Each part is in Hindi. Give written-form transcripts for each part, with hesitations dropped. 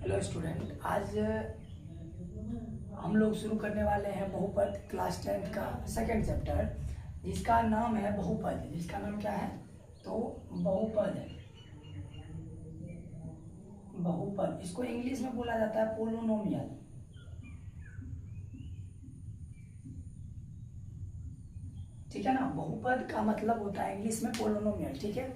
हेलो स्टूडेंट, आज हम लोग शुरू करने वाले हैं बहुपद क्लास 10 का सेकंड चैप्टर, जिसका नाम है बहुपद। जिसका नाम क्या है? तो बहुपद है। बहुपद इसको इंग्लिश में बोला जाता है पोलिनोमियल। ठीक है ना। बहुपद का मतलब होता है इंग्लिश में पोलिनोमियल। ठीक है।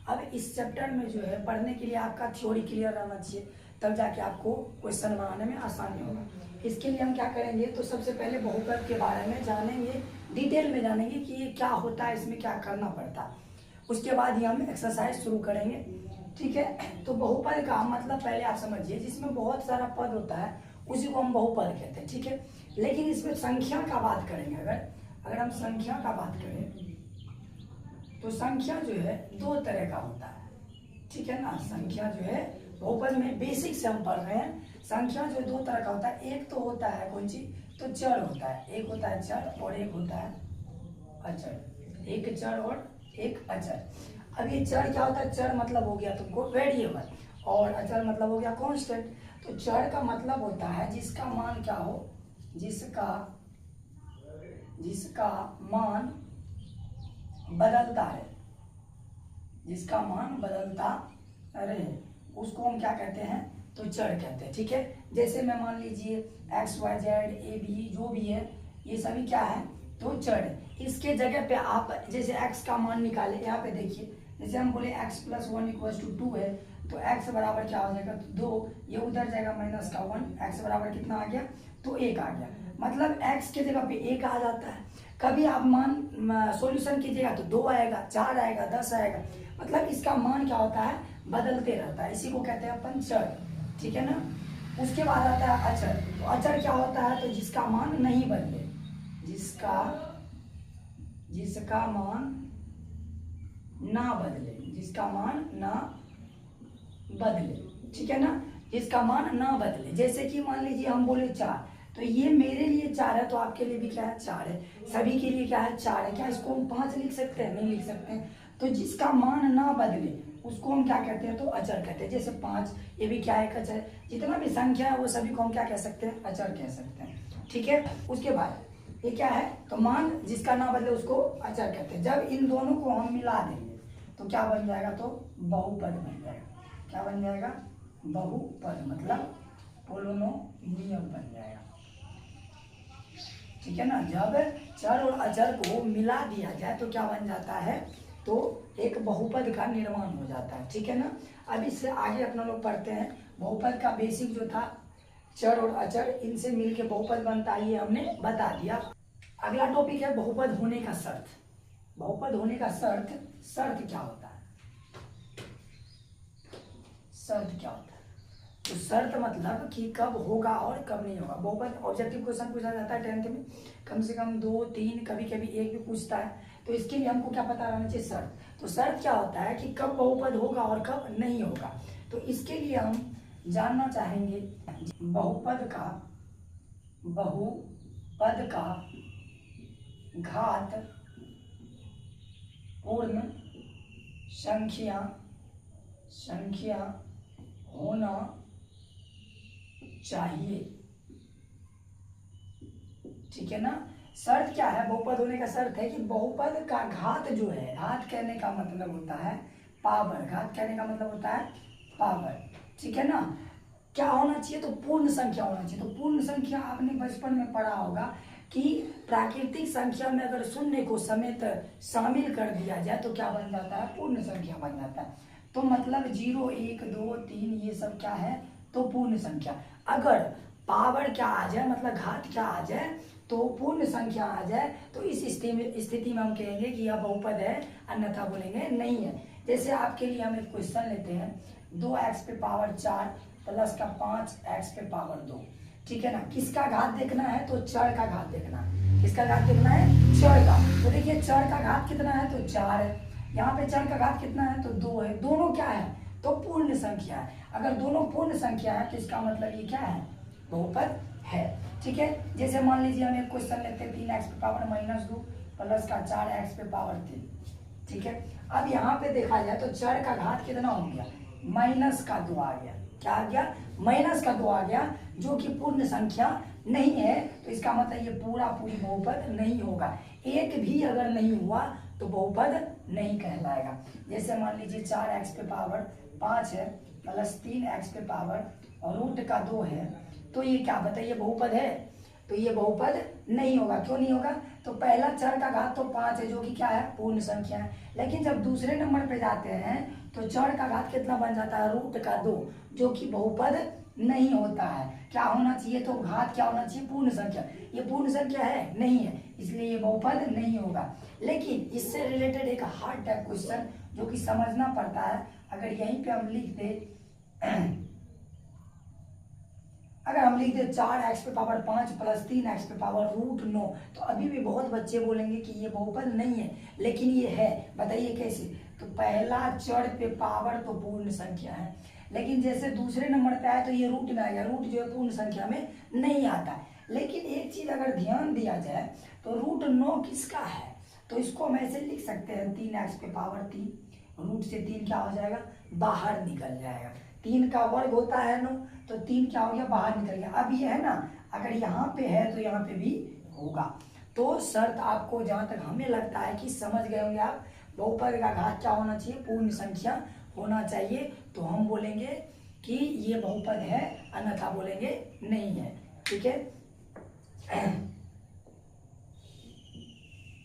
अब इस चैप्टर में जो है पढ़ने के लिए आपका थ्योरी क्लियर रहना चाहिए, तब जाके आपको क्वेश्चन बनाने में आसानी होगा। इसके लिए हम क्या करेंगे, तो सबसे पहले बहुपद के बारे में जानेंगे, डिटेल में जानेंगे कि ये क्या होता है, इसमें क्या करना पड़ता है। उसके बाद ही हम एक्सरसाइज शुरू करेंगे। ठीक है। तो बहुपद का मतलब पहले आप समझिए, जिसमें बहुत सारा पद होता है उसी को हम बहुपद कहते हैं। ठीक है। लेकिन इसमें संख्या का बात करेंगे, अगर हम संख्या का बात करें तो संख्या जो है दो तरह का होता है। ठीक है ना। संख्या जो है बहुपद में बेसिक से हम पढ़ रहे हैं। संख्या जो दो तरह का होता है, एक तो होता है कौन सी, तो चर होता है। एक होता है चर और एक होता है अचर। एक चर और एक अचर। अब ये चर क्या होता है? चर मतलब हो गया तुमको वेरिएबल, और अचर मतलब हो गया कांस्टेंट। तो चर का मतलब होता है जिसका मान क्या हो, जिसका मान बदलता है, जिसका मान बदलता रहे, उसको हम क्या कहते हैं? तो चर कहते हैं। ठीक है। जैसे मैं मान लीजिए X Y Z A B जो भी है, ये सभी क्या है? तो चर है। इसके जगह पे आप जैसे एक्स का मान निकाले, यहाँ पे देखिए, जैसे हम बोले एक्स प्लस 1 इक्वल्स टू 2 है, तो एक्स बराबर क्या हो जाएगा? तो 2, ये उधर जाएगा माइनस का 1, एक्स बराबर कितना आ गया? तो 1 आ गया। मतलब एक्स के जगह पे 1 आ जाता है। कभी आप मान सॉल्यूशन कीजिएगा तो 2 आएगा, 4 आएगा, 10 आएगा। मतलब इसका मान क्या होता है? बदलते रहता है। इसी को कहते हैं अपन चर। ठीक है ना। उसके बाद आता है अचर। तो अचर क्या होता है? तो जिसका मान नहीं बदले, जिसका मान ना बदले, जिसका मान ना बदले। ठीक है ना। जिसका मान ना बदले। जैसे कि मान लीजिए हम बोले 4, तो ये मेरे लिए 4 है, तो आपके लिए भी क्या है? 4 है। सभी के लिए क्या है? 4 है। क्या इसको हम 5 लिख सकते हैं? नहीं लिख सकते हैं। तो जिसका मान ना बदले उसको हम क्या कहते हैं? तो अचर कहते हैं। जैसे 5, ये भी क्या है? एक अचर। जितना भी संख्या है वो सभी को हम क्या कह सकते हैं? अचर कह सकते हैं। ठीक है। उसके बाद ये क्या है? तो मान जिसका ना बदले उसको अचर कहते हैं। जब इन दोनों को हम मिला देंगे तो क्या बन जाएगा? तो बहुपद बन जाएगा। क्या बन जाएगा? बहुपद मतलब पोलिनोमियल बन जाएगा। ठीक है ना। जब चर और अचर को मिला दिया जाए तो क्या बन जाता है? तो एक बहुपद का निर्माण हो जाता है। ठीक है ना। अब इससे आगे अपना लोग पढ़ते हैं। बहुपद का बेसिक जो था चर और अचर, इनसे मिलके बहुपद बनता है, ये हमने बता दिया। अगला टॉपिक है बहुपद होने का शर्त। बहुपद होने का शर्त क्या होता है? शर्त क्या होता है? तो शर्त मतलब कि कब होगा और कब नहीं होगा। बहुपद ऑब्जेक्टिव क्वेश्चन पूछा जाता है 10th में, कम से कम 2, 3, कभी कभी 1 भी पूछता है। तो इसके लिए हमको क्या पता रहना चाहिए? शर्त। तो शर्त क्या होता है कि कब बहुपद होगा और कब नहीं होगा। तो इसके लिए हम जानना चाहेंगे बहुपद का घात पूर्ण संख्या होना चाहिए। ठीक है ना। शर्त क्या है? बहुपद होने का शर्त है कि बहुपद का घात जो है, घात कहने का मतलब होता है पावर। घात कहने का मतलब होता है पावर। ठीक है ना। क्या होना चाहिए? तो पूर्ण संख्या होना चाहिए। तो पूर्ण संख्या आपने बचपन में पढ़ा होगा कि प्राकृतिक संख्या में अगर शून्य को समेत शामिल कर दिया जाए तो क्या बन जाता है? पूर्ण संख्या बन जाता है। तो मतलब 0, 1, 2, 3 ये सब क्या है? तो पूर्ण संख्या। अगर पावर क्या आ जाए, मतलब घात क्या आ जाए, तो पूर्ण संख्या आ जाए, तो इस स्थिति में हम कहेंगे कि यह बहुपद है, अन्यथा बोलेंगे नहीं है। जैसे आपके लिए हम एक क्वेश्चन लेते हैं, 2x पे पावर 4 प्लस का 5x पे पावर 2। ठीक है ना। किसका घात देखना है? तो चर का घात देखना है। किसका घात देखना है? चर का। तो देखिए चर का घात कितना है? तो 4 है। यहाँ पे चर का घात कितना है? तो 2 है। दोनों क्या है? तो पूर्ण संख्या है। अगर दोनों पूर्ण संख्या है तो इसका मतलब ये क्या है? बहुपद है। ठीक है। जैसे मान लीजिए हम एक क्वेश्चन लेते हैं, 3x पे पावर -2 प्लस का 4x पे पावर 3। ठीक है। अब यहाँ पे देखा जाए तो चर का घात कितना हो गया? -2 आ गया। क्या आ गया, माइनस का 2 आ गया, जो कि पूर्ण संख्या नहीं है, तो इसका मतलब ये पूरा पूरी बहुपद नहीं होगा। एक भी अगर नहीं हुआ तो बहुपद नहीं कहलाएगा। जैसे मान लीजिए 4x पे पावर 5 है प्लस 3x पे पावर रूट का 2 है, तो ये क्या बताइए बहुपद है? तो ये बहुपद नहीं होगा। क्यों नहीं होगा? तो पहला चर का घात तो 5 है, जो कि क्या है, पूर्ण संख्या है। लेकिन जब दूसरे नंबर पे जाते हैं तो चर का घात कितना बन जाता है, रूट का 2, जो कि बहुपद नहीं होता है। क्या होना चाहिए? तो घात क्या होना चाहिए, पूर्ण संख्या। ये पूर्ण संख्या है नहीं है, इसलिए ये बहुपद नहीं होगा। लेकिन इससे रिलेटेड एक हार्ड टाइप क्वेश्चन जो कि समझना पड़ता है, अगर यहीं पे हम लिख दे अगर हम लिख दे 4x पे पावर 5 प्लस 3x पे पावर रूट 9, तो अभी भी बहुत बच्चे बोलेंगे कि ये बहुपद नहीं है, लेकिन ये है। बताइए कैसे? तो पहला चर पे पावर तो पूर्ण संख्या है, लेकिन जैसे दूसरे नंबर पे आया तो ये रूट में आ गया। रूट जो है पूर्ण संख्या में नहीं आता है। लेकिन एक चीज अगर ध्यान दिया जाए तो रूट 9 किसका है? तो इसको हम ऐसे लिख सकते हैं 3x पे पावर 3, रूट से 3 क्या हो जाएगा, बाहर निकल जाएगा। 3 का वर्ग होता है 9, तो 3 क्या हो गया, बाहर निकल गया। अब ये है ना, अगर यहाँ पे है तो यहाँ पे भी होगा। तो शर्त आपको जहाँ तक हमें लगता है कि समझ गए होंगे आप, बहुपद का घात क्या होना चाहिए, पूर्ण संख्या होना चाहिए। तो हम बोलेंगे कि ये बहुपद है, अन्यथा बोलेंगे नहीं है। ठीक है।